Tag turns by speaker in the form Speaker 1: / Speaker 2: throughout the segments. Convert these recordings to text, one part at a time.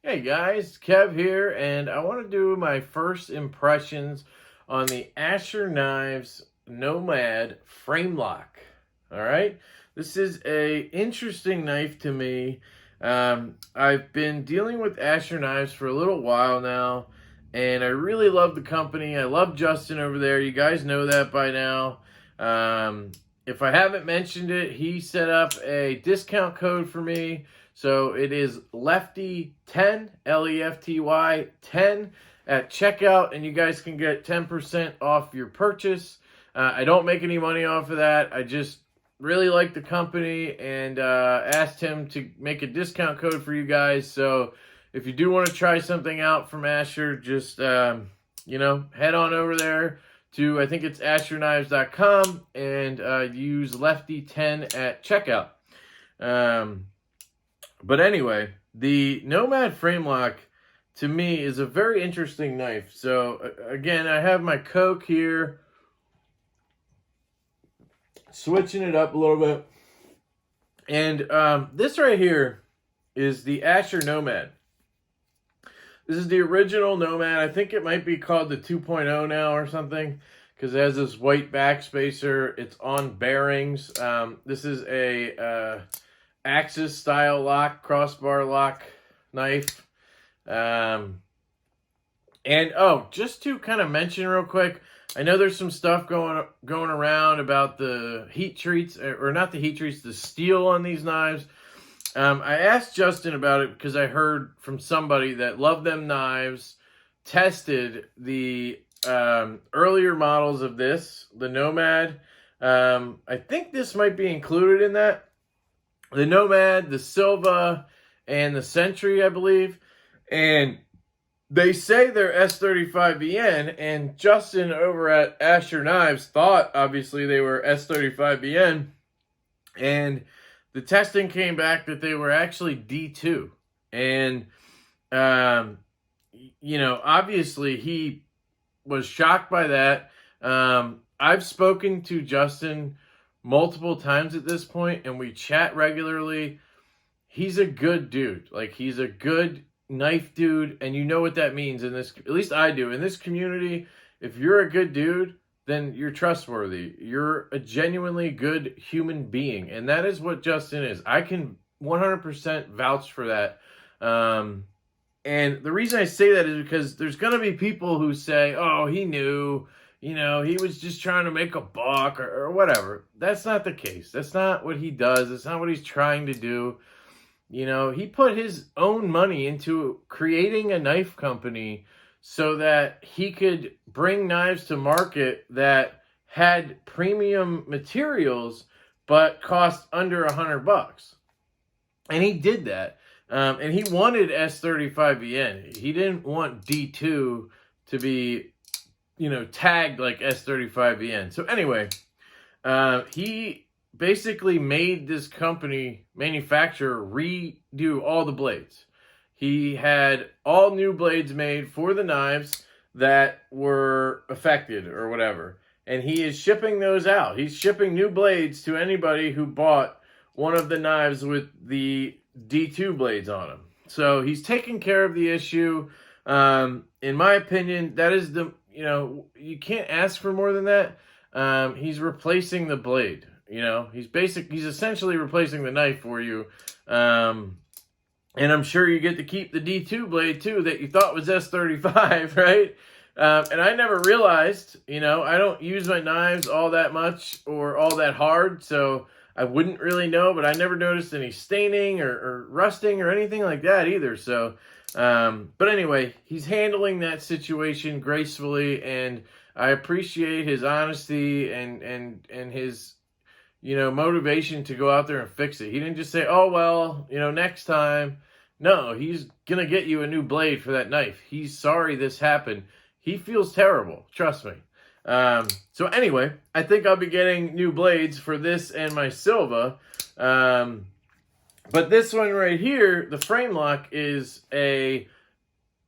Speaker 1: Hey guys, Kev here, and I want to do my first impressions on the Asher Knives Nomad Framelock. All right, this is a interesting knife to me. I've been dealing with Asher Knives for a little while now, and I really love the company. I love Justin over there. You guys know that by now. If I haven't mentioned it, he set up a discount code for me. So it is Lefty10, Lefty 10 at checkout, and you guys can get 10% off your purchase. I don't make any money off of that. I just really like the company and asked him to make a discount code for you guys. So if you do want to try something out from Asher, just, head on over there to, I think it's asherknives.com, and use Lefty10 at checkout. But anyway, the Nomad Framelock, to me, is a very interesting knife. So, again, I have my Coke here, switching it up a little bit. And this right here is the Asher Nomad. This is the original Nomad. I think it might be called the 2.0 now or something, because it has this white backspacer. It's on bearings. This is a Axis style lock, crossbar lock knife. And just to kind of mention real quick, I know there's some stuff going around about the heat treats, or not the heat treats, the steel on these knives. I asked Justin about it because I heard from somebody that loved them knives, tested the earlier models of this, the Nomad. I think this might be included in that. The Nomad, the Silva, and the Sentry, I believe. And they say they're S35BN, and Justin over at Asher Knives thought, obviously, they were S35BN. And the testing came back that they were actually D2. And, obviously, he was shocked by that. I've spoken to Justin multiple times at this point, and we chat regularly. He's a good dude. Like, he's a good knife dude, and you know what that means in this, at least I do. In this community, if you're a good dude, then you're trustworthy. You're a genuinely good human being, and that is what Justin is. I can 100% vouch for that. And the reason I say that is because there's going to be people who say, oh, he knew, he was just trying to make a buck or whatever. That's not the case. That's not what he does. That's not what he's trying to do. He put his own money into creating a knife company so that he could bring knives to market that had premium materials but cost under $100. And he did that. And he wanted S35BN. He didn't want D2 to be tagged like S35BN. So anyway, he basically made this company manufacturer redo all the blades. He had all new blades made for the knives that were affected or whatever. And he is shipping those out. He's shipping new blades to anybody who bought one of the knives with the D2 blades on them. So he's taking care of the issue. In my opinion, that is you can't ask for more than that. He's replacing the blade. He's essentially replacing the knife for you. And I'm sure you get to keep the D2 blade too that you thought was S35, right? And I never realized, I don't use my knives all that much or all that hard, so I wouldn't really know, but I never noticed any staining or rusting or anything like that either. So, but anyway, he's handling that situation gracefully, and I appreciate his honesty and his, motivation to go out there and fix it. He didn't just say, oh, well, next time. No, he's going to get you a new blade for that knife. He's sorry this happened. He feels terrible. Trust me. So anyway, I think I'll be getting new blades for this and my Silva. But this one right here, the Framelock, is a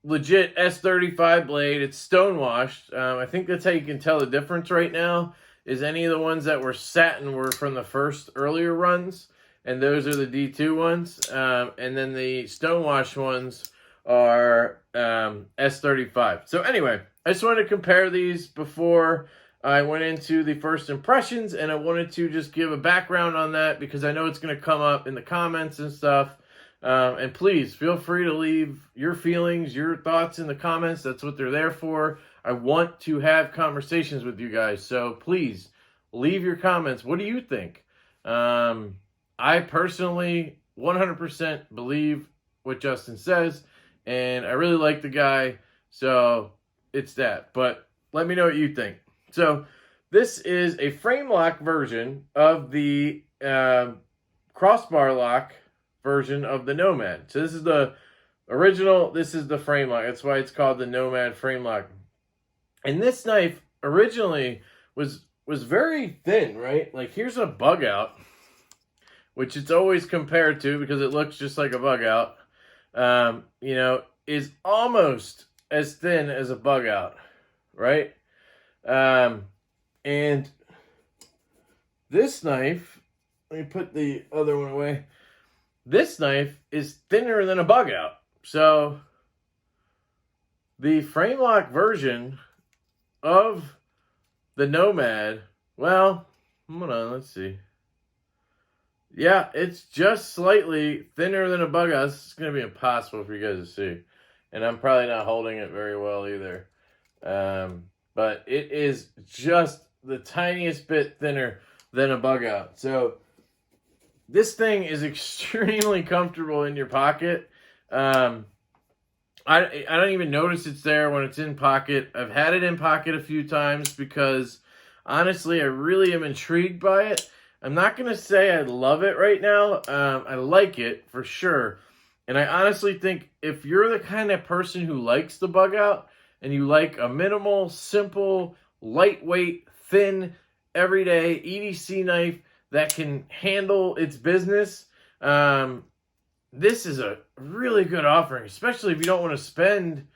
Speaker 1: legit S35 blade. It's stonewashed. I think that's how you can tell the difference right now, is any of the ones that were satin were from the first earlier runs, and those are the D2 ones. And then the stonewash ones are S35. So anyway, I just wanted to compare these before I went into the first impressions, and I wanted to just give a background on that because I know it's going to come up in the comments and stuff. And please feel free to leave your feelings, your thoughts in the comments. That's what they're there for. I want to have conversations with you guys. So please leave your comments. What do you think? I personally 100% believe what Justin says, and I really like the guy. So it's that. But let me know what you think. So this is a frame lock version of the crossbar lock version of the Nomad. So this is the original, this is the frame lock. That's why it's called the Nomad Framelock. And this knife originally was very thin, right? Like here's a bug out, which it's always compared to because it looks just like a bug out. You know, is almost as thin as a bug out, right? And this knife, let me put the other one away. This knife is thinner than a bug out. So the frame lock version of the Nomad, well, hold on, let's see. Yeah, it's just slightly thinner than a bug out. This is going to be impossible for you guys to see. And I'm probably not holding it very well either. But it is just the tiniest bit thinner than a bug out. So this thing is extremely comfortable in your pocket. I don't even notice it's there when it's in pocket. I've had it in pocket a few times because honestly, I really am intrigued by it. I'm not going to say I love it right now. I like it for sure. And I honestly think if you're the kind of person who likes the bug out and you like a minimal, simple, lightweight, thin, everyday EDC knife that can handle its business, this is a really good offering, especially if you don't want to spend,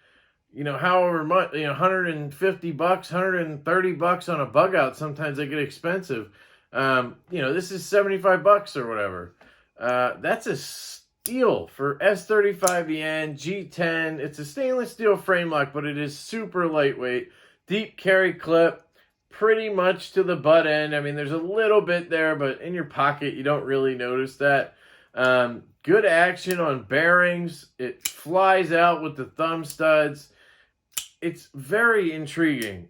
Speaker 1: you know, however much, you know, $150, $130 on a bug out. Sometimes they get expensive. You know, this is $75 or whatever. That's a steal for S35EN G10. It's a stainless steel frame lock, but it is super lightweight, deep carry clip, pretty much to the butt end. I mean, there's a little bit there, but in your pocket, you don't really notice that. Good action on bearings. It flies out with the thumb studs. It's very intriguing.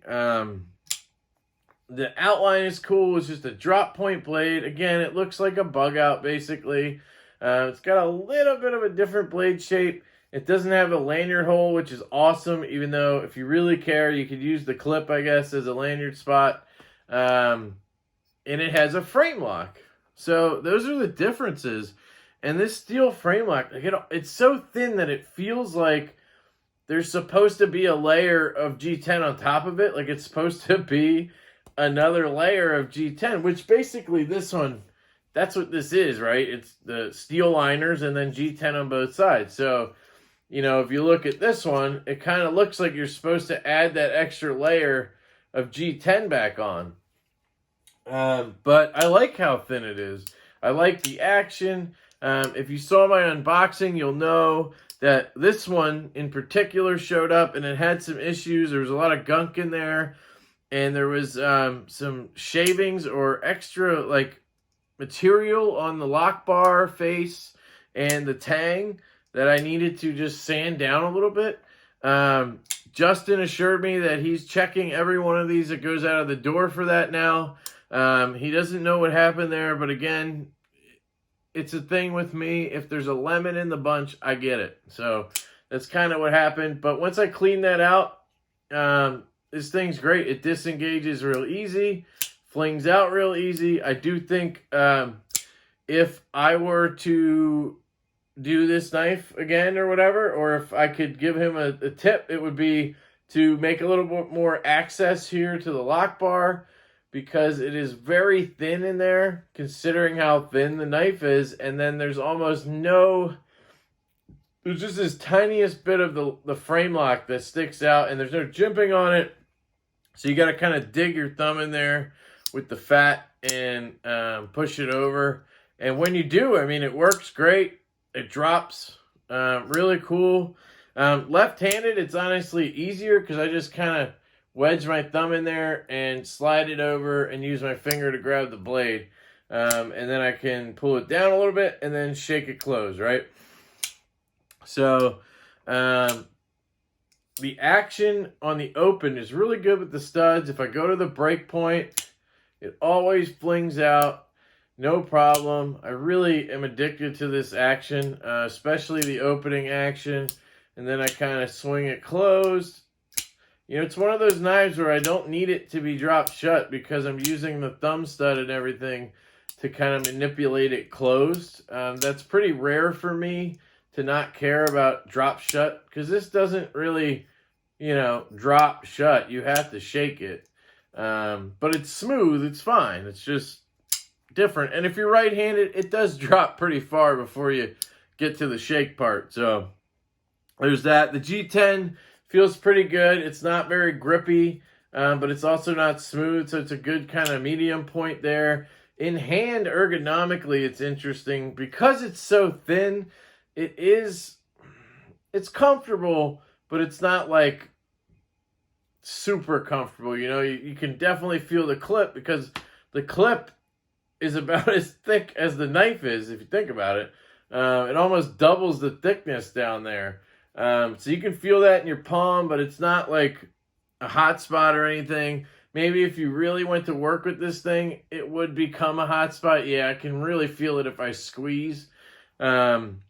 Speaker 1: The outline is cool. It's just a drop point blade. Again, it looks like a bug out, basically. It's got a little bit of a different blade shape. It doesn't have a lanyard hole, which is awesome, even though if you really care, you could use the clip, I guess, as a lanyard spot. And it has a frame lock. So those are the differences. And this steel frame lock, it's so thin that it feels like there's supposed to be a layer of G10 on top of it. Like it's supposed to be another layer of G10, which basically this one, that's what this is, right? It's the steel liners and then G10 on both sides. So, you know, if you look at this one, it kind of looks like you're supposed to add that extra layer of G10 back on. But I like how thin it is. I like the action. If you saw my unboxing, you'll know that this one in particular showed up and it had some issues. There was a lot of gunk in there. And there was some shavings or extra like material on the lock bar face and the tang that I needed to just sand down a little bit. Justin assured me that he's checking every one of these that goes out of the door for that now. He doesn't know what happened there, but again, it's a thing with me. If there's a lemon in the bunch, I get it. So that's kind of what happened. But once I clean that out, this thing's great. It disengages real easy, flings out real easy. I do think if I were to do this knife again or whatever, or if I could give him a tip, it would be to make a little bit more access here to the lock bar because it is very thin in there considering how thin the knife is. And then there's almost no... There's just this tiniest bit of the frame lock that sticks out, and there's no jimping on it. So you got to kind of dig your thumb in there with the fat and push it over. And when you do, I mean, it works great. It drops really cool. Left-handed, it's honestly easier because I just kind of wedge my thumb in there and slide it over and use my finger to grab the blade. And then I can pull it down a little bit and then shake it closed, right? So the action on the open is really good with the studs. If I go to the break point, it always flings out. No problem. I really am addicted to this action, especially the opening action. And then I kind of swing it closed. You know, it's one of those knives where I don't need it to be dropped shut because I'm using the thumb stud and everything to kind of manipulate it closed. That's pretty rare for me to not care about drop shut because this doesn't really, you know, drop shut. You have to shake it. But it's smooth. It's fine. It's just different. And if you're right-handed, it does drop pretty far before you get to the shake part. So there's that. The G10 feels pretty good. It's not very grippy, but it's also not smooth. So it's a good kind of medium point there. In hand, ergonomically, it's interesting. Because it's so thin, it's comfortable, but it's not like super comfortable. You know, you can definitely feel the clip because the clip is about as thick as the knife is, if you think about it. It almost doubles the thickness down there. So you can feel that in your palm, but it's not like a hot spot or anything. Maybe if you really went to work with this thing, it would become a hot spot. Yeah, I can really feel it if I squeeze. And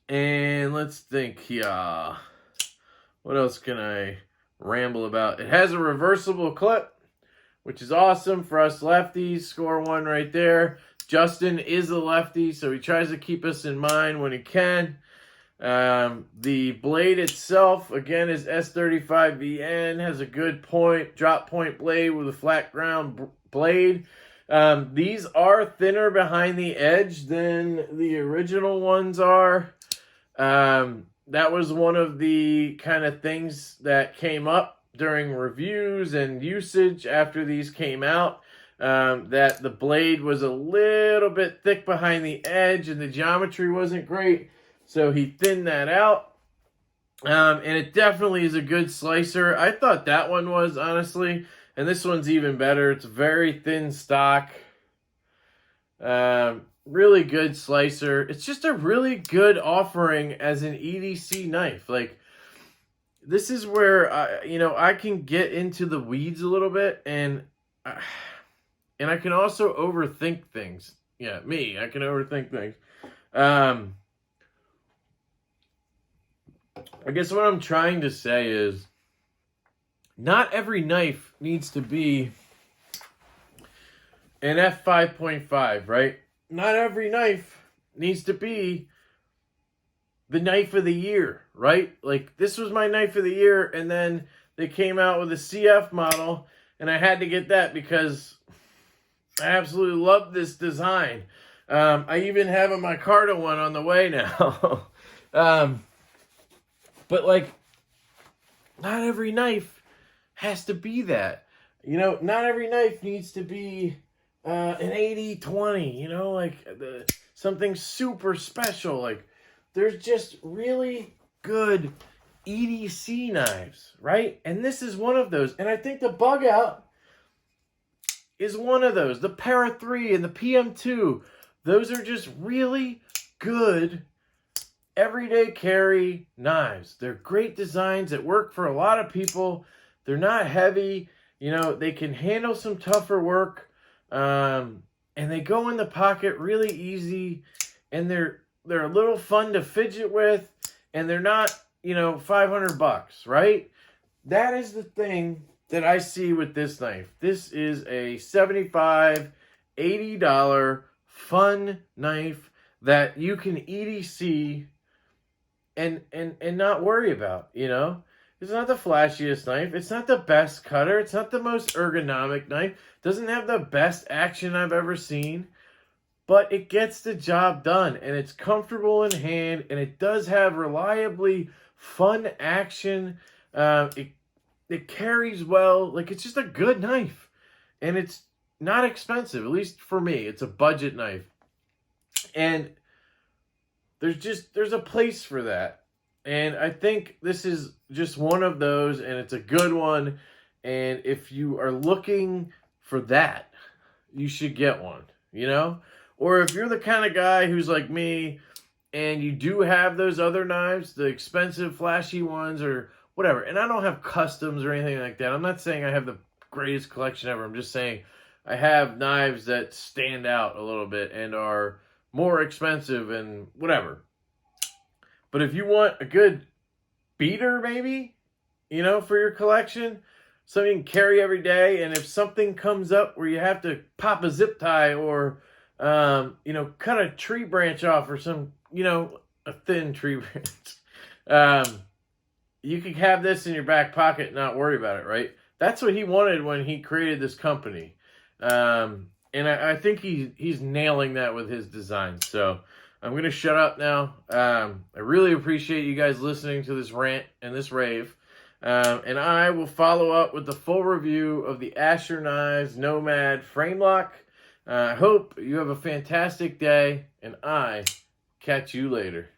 Speaker 1: let's think here. What else can I ramble about? It has a reversible clip, which is awesome for us lefties. Score one right there. Justin is a lefty, so he tries to keep us in mind when he can. The blade itself, again, is S35VN, has a good point, drop point blade with a flat ground blade. These are thinner behind the edge than the original ones are. That was one of the kind of things that came up during reviews and usage after these came out, that the blade was a little bit thick behind the edge and the geometry wasn't great. So he thinned that out. And it definitely is a good slicer. I thought that one was, honestly. And this one's even better. It's very thin stock. Really good slicer. It's just a really good offering as an EDC knife. Like, this is where, I can get into the weeds a little bit. And I can also overthink things. Yeah, I can overthink things. I guess what I'm trying to say is not every knife needs to be an f5.5, right? Not every knife needs to be the knife of the year, right? Like, this was my knife of the year, and then they came out with a CF model, and I had to get that because I absolutely love this design. I even have a micarta one on the way now. But, like, not every knife has to be that. You know, not every knife needs to be an 80-20, you know, like something super special. Like, there's just really good EDC knives, right? And this is one of those. And I think the Bug Out is one of those. The Para 3 and the PM2, those are just really good everyday carry knives. They're great designs that work for a lot of people. They're not heavy. You know, they can handle some tougher work. And they go in the pocket really easy. And they're a little fun to fidget with. And they're not, $500, right? That is the thing that I see with this knife. This is a $75, $80 fun knife that you can EDC and not worry about, It's not the flashiest knife. It's not the best cutter. It's not the most ergonomic knife. It doesn't have the best action I've ever seen. But it gets the job done. And it's comfortable in hand. And it does have reliably fun action. It carries well. Like, it's just a good knife. And it's not expensive. At least for me. It's a budget knife. And there's a place for that. And I think this is just one of those, and it's a good one. And if you are looking for that, you should get one, you know? Or if you're the kind of guy who's like me and you do have those other knives, the expensive, flashy ones or whatever, and I don't have customs or anything like that. I'm not saying I have the greatest collection ever. I'm just saying I have knives that stand out a little bit and are more expensive and whatever. But if you want a good beater, maybe, you know, for your collection, something you can carry every day, and if something comes up where you have to pop a zip tie or, you know, cut a tree branch off or some, you know, a thin tree branch, you can have this in your back pocket and not worry about it, right? That's what he wanted when he created this company. And I think he's nailing that with his design. So I'm going to shut up now. I really appreciate you guys listening to this rant and this rave. And I will follow up with the full review of the Asher Knives Nomad Framelock. I hope you have a fantastic day, and I catch you later.